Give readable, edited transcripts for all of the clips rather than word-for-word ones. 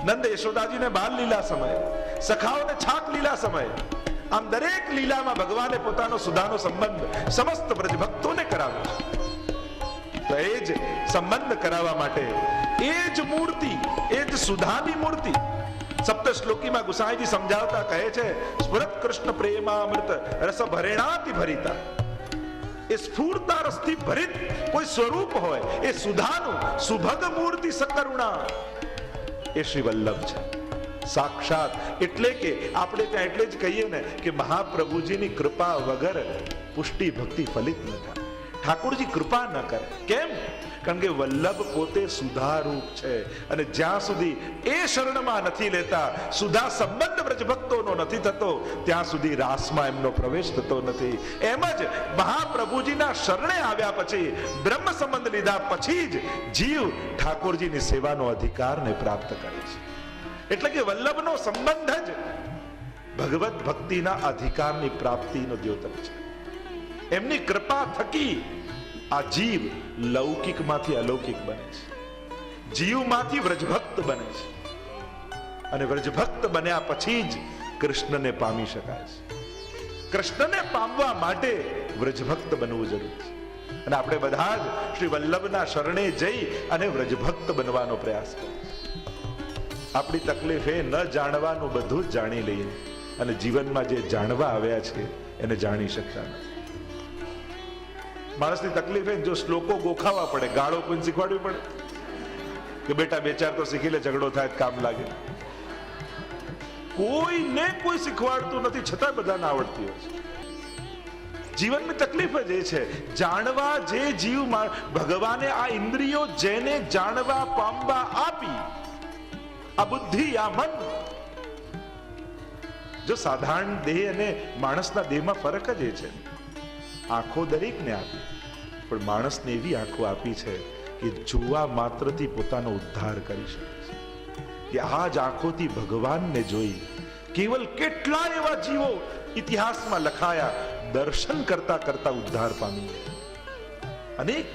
નંદ યશોદાજીને બાલ લીલા સમયે, સખાઓને છાક લીલા સમયે, આમ દરેક લીલામાં ભગવાને પોતાનો સુધાનો સંબંધ સમસ્ત બ્રજ ભક્તોને કરાવ્યો છે. તો એ જ સંબંધ કરાવવા માટે એ જ મૂર્તિ, એ જ સુધાની મૂર્તિ સપ્ત શ્લોકીમાં ગુસાઈજી સમજાવતા કહે છે, સ્ફુરત કૃષ્ણ પ્રેમામૃત રસ ભરેણાતિ ભરિતા. એ સ્ફૂર્તા રસથી ભરિત કોઈ સ્વરૂપ હોય એ સુધાનું સુભગ મૂર્તિ સકરુણા એ શ્રી વલ્લભ છે સાક્ષાત. એટલે કે આપણે ત્યાં એટલે જ કહીએ ને કે મહાપ્રભુજીની કૃપા વગર પુષ્ટિ ભક્તિ ફલિત ન થાય. ઠાકોરજી કૃપા ન કરે. કેમ? કારણ કે વલ્લભ પોતે સુધારૂપ છે અને જ્યાં સુધી એ શરણમાં નથી લેતા, સુધા સંબંધ બ્રજ ભક્તોનો નથી થતો, ત્યાં સુધી રાસમાં એમનો પ્રવેશ થતો નથી. એમ જ મહાપ્રભુજીના શરણે આવ્યા પછી, બ્રહ્મ સંબંધ લીધા પછી જ જીવ ઠાકોરજીની સેવાનો અધિકારને પ્રાપ્ત કરે છે. એટલે કે વલ્લભનો સંબંધ જ ભગવત ભક્તિના અધિકારની પ્રાપ્તિનો દ્યોતક છે. એમની કૃપા થકી આ જીવ લૌકિકમાંથી અલૌકિક બને છે, જીવમાંથી વ્રજભક્ત બને છે અને વ્રજભક્ત બન્યા પછી જ કૃષ્ણને પામી શકાય છે. કૃષ્ણને પામવા માટે વ્રજભક્ત બનવું જરૂરી છે અને આપણે બધા જ શ્રી વલ્લભના શરણે જઈ અને વ્રજભક્ત બનવાનો પ્રયાસ કરીએ. આપણી તકલીફ એ ન જાણવાનું બધું જ જાણી લઈએ અને જીવનમાં જે જાણવા આવ્યા છે એને જાણી શકતા નથી. માણસની તકલીફ એ જો શ્લોકો ગોખાવા પડે, ગાળો કોઈને શીખવાડવી પડે કે બેટા બે ચાર તો શીખી લે, ઝઘડો થાય કામ લાગે. કોઈને કોઈ શીખવાડતું નથી, છતાં બધાને આવડતી હોય છે. જીવનની તકલીફ જ એ છે, જાણવા જે જીવ ભગવાને આ ઇન્દ્રિયો જેને જાણવા પામવા આપી, આ બુદ્ધિ આ મન. જો સાધારણ દેહ અને માણસના દેહમાં ફરક જ એ છે. આંખો દરેકને આપી, પણ માણસને એવી આંખો આપી છે કે જોવા માત્રથી પોતાનો ઉદ્ધાર કરી શકે છે. કે આ જ આંખોથી ભગવાનને જોઈ કેવલ કેટલા એવા જીવો ઇતિહાસમાં લખાયા, દર્શન કરતા કરતા ઉદ્ધાર પામી ગયા. અનેક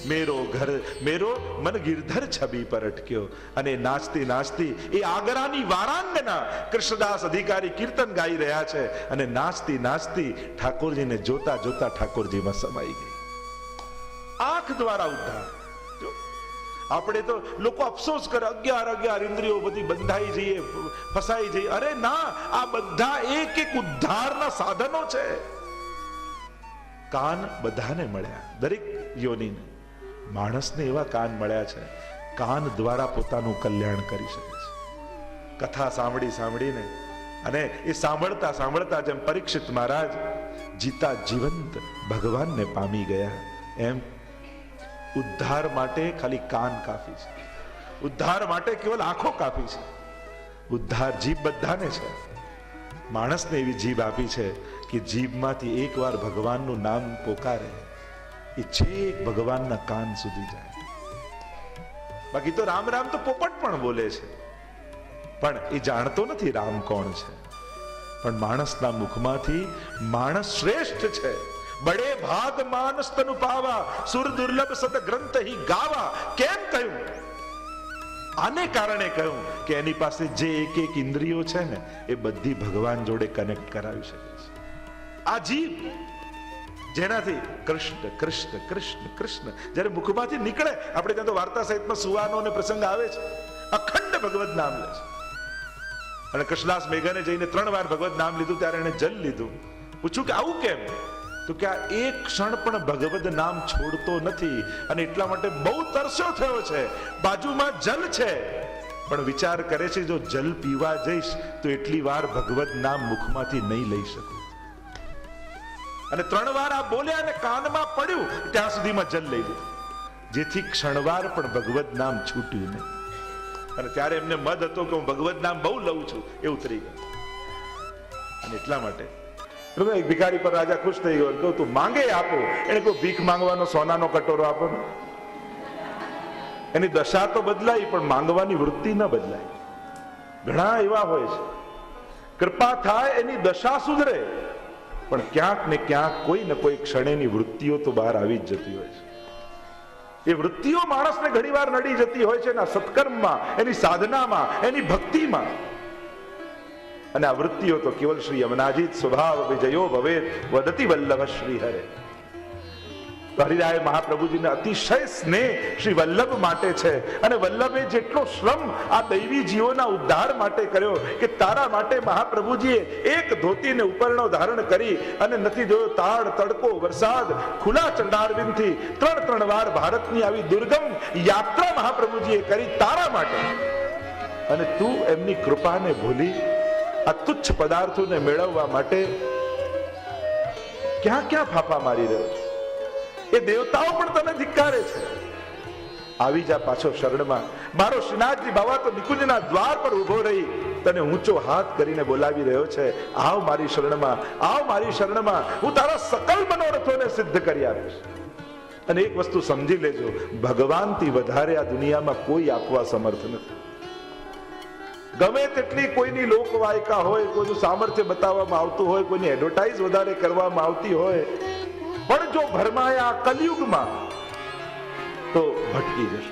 મેરો મન ગિરધર છબી પર અટક્યો અને નાચતી નાચતી એ આગ્રાની વારાંગના કૃષ્ણદાસ અધિકારી કીર્તન ગાઈ રહ્યા છે અને નાચતી નાચતી ઠાકોરજીને જોતા જોતા ઠાકોરજીમાં સમાઈ ગઈ. આંખ દ્વારા ઉદ્ધાર. આપણે તો લોકો અફસોસ કરે, 11 ઇન્દ્રિયો બધી બંધાઈ જઈએ, ફસાઈ જઈએ. અરે ના, આ બધા એક એક ઉદ્ધારના સાધનો છે. કાન બધાને મળ્યા, દરેક યોનીને. માણસને એવા કાન મળ્યા છે, કાન દ્વારા પોતાનું કલ્યાણ કરી શકે છે. કથા સાંભળી સાંભળીને અને એ સાંભળતા સાંભળતા જેમ પરીક્ષિત મહારાજ જીતા જીવંત ભગવાનને પામી ગયા, એમ ઉદ્ધાર માટે ખાલી કાન કાફી છે, ઉદ્ધાર માટે કેવલ આંખો કાફી છે. ઉદ્ધાર જીભ બધાને છે. માણસને એવી જીભ આપી છે કે જીભમાંથી એકવાર ભગવાનનું નામ પોકારે એ છેક ભગવાનના કાન સુધી જાય. બાકી તો રામ રામ તો પોપટ પણ બોલે છે, પણ એ જાણતો નથી રામ કોણ છે. પણ માણસના મુખમાંથી માણસ શ્રેષ્ઠ છે. બડે ભાગ માનસ તનુ પાવા, સુર દુર્લભ સત ગ્રંથ હી ગાવા. કેમ કહ્યું? આને કારણે કહ્યું કે એની પાસે જે એક એક ઇન્દ્રિયો છે ને એ બધી ભગવાન જોડે કનેક્ટ કરાવી શકે છે. આ જીવ જેનાથી કૃષ્ણ કૃષ્ણ કૃષ્ણ કૃષ્ણ જ્યારે મુખમાંથી નીકળે, આપણે ત્યાં તો વાર્તા સહિતમાં સુવાનો અને પ્રસંગ આવે છે, અખંડ ભગવત નામ લે છે. અને કૃષ્ણદાસ મેઘાને જઈને 3 વાર ભગવત નામ લીધું ત્યારે એને જલ લીધું. પૂછ્યું કે આવું કેમ? તો કે આ એક ક્ષણ પણ ભગવત નામ છોડતો નથી અને એટલા માટે બહુ તરસ્યો થયો છે. બાજુમાં જલ છે પણ વિચાર કરે છે જો જલ પીવા જઈશ તો એટલી વાર ભગવત નામ મુખમાંથી નહીં લઈ શકું. અને 3 વાર આ બોલ્યા અને કાનમાં પડ્યું ત્યાં સુધીમાં જલ લઈ લીધું, જેથી ક્ષણવાર પણ ભગવત નામ છૂટ્યું નહીં. અને ત્યારે એમને મદ હતો કે હું ભગવત નામ બહુ લઉં છું, એ ઉતરી ગયું. અને એટલા માટે એક ભિખારી પર રાજા ખુશ થઈ ગયો, તો તું માંગે આપો. એને કોઈ ભીખ માંગવાનો સોનાનો કટોરો આપો ને. એની દશા તો બદલાઈ પણ માંગવાની વૃત્તિ ન બદલાય. ઘણા એવા હોય છે, કૃપા થાય એની દશા સુધરે પણ ક્યાંક ને ક્યાંક કોઈ ને કોઈ ક્ષણેની વૃત્તિઓ તો બહાર આવી જ જતી હોય છે. એ વૃત્તિઓ માણસને ઘણીવાર નડી જતી હોય છે એના સત્કર્મમાં, એની સાધનામાં, એની ભક્તિમાં. અને આ વૃત્તિઓ તો કેવલ શ્રી યમનાજીત સ્વભાવ વિજયો ભવેત વદતિ વલ્લભ શ્રી હરે. હરિરાય મહાપ્રભુજીને અતિશય સ્નેહ શ્રી વલ્લભ માટે છે. અને વલ્લભે જેટલો શ્રમ આ દૈવી જીવોના ઉદ્ધાર માટે કર્યો કે તારા માટે મહાપ્રભુજીએ એક ધોતીને ઉપરનો ધારણ કરી અને નથી જોયો તાળ, તડકો, વરસાદ, ખુલ્લા ચંડારવિંદથી 3 વાર ભારતની આવી દુર્ગમ યાત્રા મહાપ્રભુજીએ કરી તારા માટે. અને તું એમની કૃપાને ભૂલી આ તુચ્છ પદાર્થોને મેળવવા માટે ક્યાં ક્યાં ફાફા મારી રહ્યો છે. એ દેવતાઓ પણ તને ધિક્કારે છે. આવી જા પાછો શરણમાં. મારો શ્રીનાથજી બાવા તો નિકુંજના દ્વાર પર ઉભો રહી તને ઊંચો હાથ કરીને બોલાવી રહ્યો છે, આવ મારી શરણમાં, આવ મારી શરણમાં, હું તારા સકલ મનોરથોને સિદ્ધ કરી આપીશ. અને એક વસ્તુ સમજી લેજો, ભગવાનથી વધારે આ દુનિયામાં કોઈ આપવા સમર્થ નથી. ગમે તેટલી કોઈની લોકવાયકા હોય, કોઈનું સામર્થ્ય બતાવવામાં આવતું હોય, કોઈની એડવર્ટાઇઝ વધારે કરવામાં આવતી હોય, પણ જો ભરમાયા કલયુગમાં તો ભટકી જશે.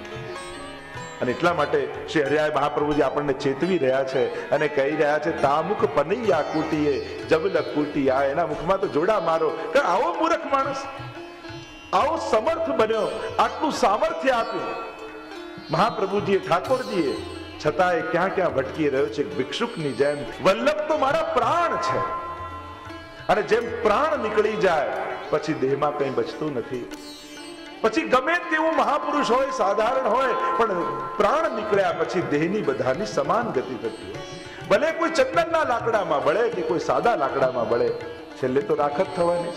અને એટલા માટે શ્રી હરિરાય મહાપ્રભુજી આપણને ચેતવી રહ્યા છે અને કહી રહ્યા છે, તામુખ પનૈયા કૂટીએ જબલ કૂટિયા. એના મુખમાં તો જોડા મારો. કે આવો મૂર્ખ માણસ, આવો સમર્થ બન્યો, આટલું સામર્થ્ય આપ્યું મહાપ્રભુજીએ, ઠાકોરજીએ, છતાંય ક્યાં ક્યાં ભટકી રહ્યો છે ભિક્ષુકની જેમ. વલ્લભ તો મારા પ્રાણ છે. અને જેમ પ્રાણ નીકળી જાય પછી દેહમાં કંઈ બચતું નથી. પછી ગમે તેવું મહાપુરુષ હોય, સાધારણ હોય, પણ પ્રાણ નીકળ્યા પછી દેહની બધાની સમાન ગતિ થતી હોય. ભલે કોઈ ચંદનના લાકડામાં બળે કે કોઈ સાદા લાકડામાં બળે, છેલ્લે તો રાખ જ થવાની.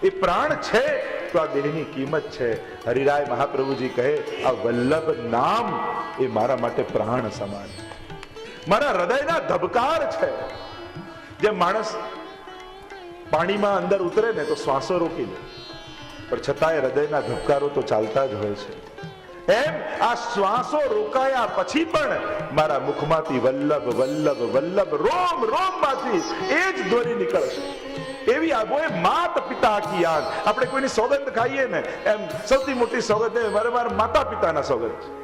એ પ્રાણ છે તો આ દેહની કિંમત છે. હરિરાય મહાપ્રભુજી કહે, આ વલ્લભ નામ એ મારા માટે પ્રાણ સમાન છે, મારા હૃદયના ધબકાર છે. જેમ માણસ પાણીમાં અંદર ઉતરે ને તો શ્વાસો રોકી લે, પણ છતાંય હૃદયના ધબકારો તો ચાલતા જ હોય છે. એમ આ શ્વાસો રોકાયા પછી પણ મારા મુખમાંથી વલ્લભ વલ્લભ વલ્લભ રોમ રોમ માંથી એ જ ધ્વનિ નીકળશે. એવી આ બોય માત પિતા કી યાદ. આપણે કોઈની સોગંદ ખાઈએ ને, એમ સૌથી મોટી સોગંદ મારા માતા પિતાના સોગંદ છે.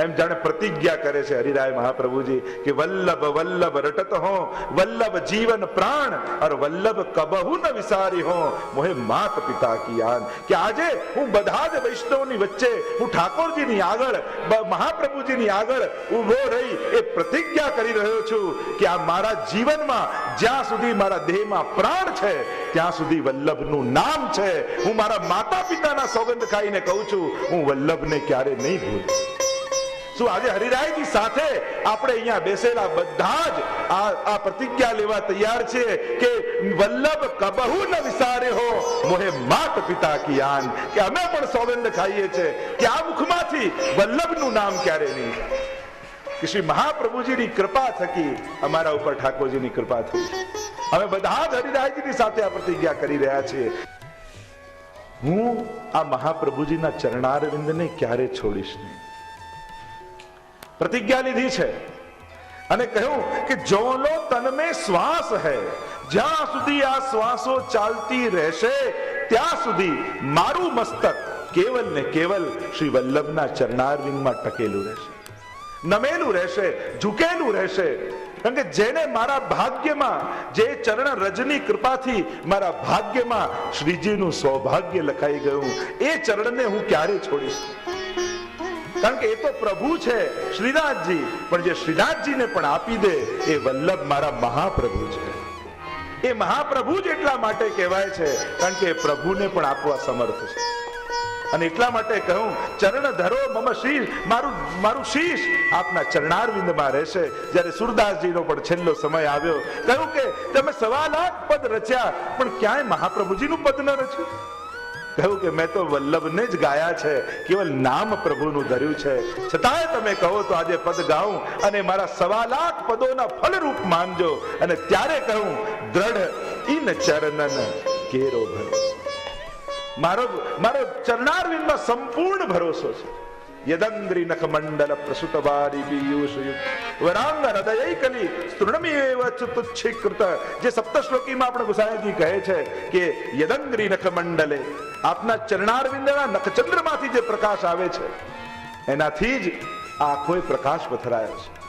એમ જાણે પ્રતિજ્ઞા કરે છે હરિરાય મહાપ્રભુજી કે વલ્લભ વલ્લભ રટત હો, વલ્લભ જીવન પ્રાણ, और વલ્લભ કબહુ ન વિસારી હો, મોહે માત પિતા કી યાદ. કે આજે હું બધા જ વૈષ્ણવની વચ્ચે, હું ઠાકોરજીની આગળ, મહાપ્રભુજીની આગળ ઉભો રહી એ પ્રતિજ્ઞા કરી રહ્યો છું કે આ મારા જીવનમાં જ્યાં સુધી મારા દેહમાં પ્રાણ છે ત્યાં સુધી વલ્લભનું નામ છે. હું મારા માતા પિતાના સોગંદ ખાઈને કહું છું, હું વલ્લભને ક્યારે નહીં ભૂલું. શું આજે હરિરાયજી સાથે આપણે અહીંયા બેસેલા બધા જ આ પ્રતિજ્ઞા લેવા તૈયાર છે કે વલ્લભ કબહુ ન વિસારે હો, મોહે માત પિતા કી યાન. કે અમે પણ સોગંદ ખાઈએ છે કે આ મુખમાંથી વલ્લભનું નામ ક્યારે નહીં. કે શ્રી મહાપ્રભુજીની કૃપા થકી અમારા ઉપર ઠાકોરજીની કૃપા થઈ. અમે બધા જ હરિરાયજીની સાથે આ પ્રતિજ્ઞા કરી રહ્યા છીએ. હું આ મહાપ્રભુજીના ચરણારવિંદને ક્યારે છોડીશ નહીં. प्रतिज्ञा लीधी છે અને કહ્યું કે જો લો તન में શ્વાસ है, જ્યાં સુધી આ શ્વાસો ચાલતી રહેશે ત્યાં સુધી મારું મસ્તક કેવલ ને કેવલ શ્રી વલ્લભના ચરણારવિંદમાં ટકેલું રહેશે, નમેલું રહેશે, ઝુકેલું રહેશે. કારણ કે જેને મારા ભાગ્યમાં, જે ચરણ રજની કૃપાથી મારા ભાગ્યમાં શ્રીજીનું સૌભાગ્ય લખાઈ ગયું, એ ચરણને હું ક્યારે છોડીશ. કારણ કે એ તો પ્રભુ છે શ્રીનાથજી, પણ જે શ્રીનાથજીને પણ આપી દે એ વલ્લભ મારા મહાપ્રભુ છે. એ મહાપ્રભુ જ એટલા માટે કહેવાય છે કારણ કે એ પ્રભુને પણ આપવા સમર્થ છે. અને એટલા માટે કહું, ચરણ ધરો મમ શીશ, મારું શીશ આપના ચરણારવિંદમાં રહેશે. જ્યારે સુરદાસજીનો પણ છેલ્લો સમય આવ્યો, કહ્યું કે તમે 1.25 લાખ પદ રચ્યા પણ ક્યાંય મહાપ્રભુજીનું પદ ન રચ્યું. કહ્યું કે મેં તો વલ્લભને જ ગાયા છે, કેવલ નામ પ્રભુનું ધર્યું છે. છતાંય તમે કહો તો આજે પદ ગાઉં અને મારા 1.25 લાખ પદોના ફલરૂપ માનજો. અને ત્યારે કહું, દ્રઢ ઇન ચરણન કેરો ભરોસો. મારો ચરણારવિંદમાં સંપૂર્ણ ભરોસો છે. યદંગ્રી નખ મંડલ પ્રસુત વારી પીયુષ વરાંગ હૃદય કલી સ્તૃણમેવ તુચ્છીકૃત. જે સપ્ત શ્લોકીમાં આપણે ગુસાઈજી કહે છે કે યદંગ્રી નખ મંડલે, આપના ચરણારવિંદના નખચંદ્રમાંથી જે પ્રકાશ આવે છે એનાથી જ આ આખો પ્રકાશ પથરાયો છે.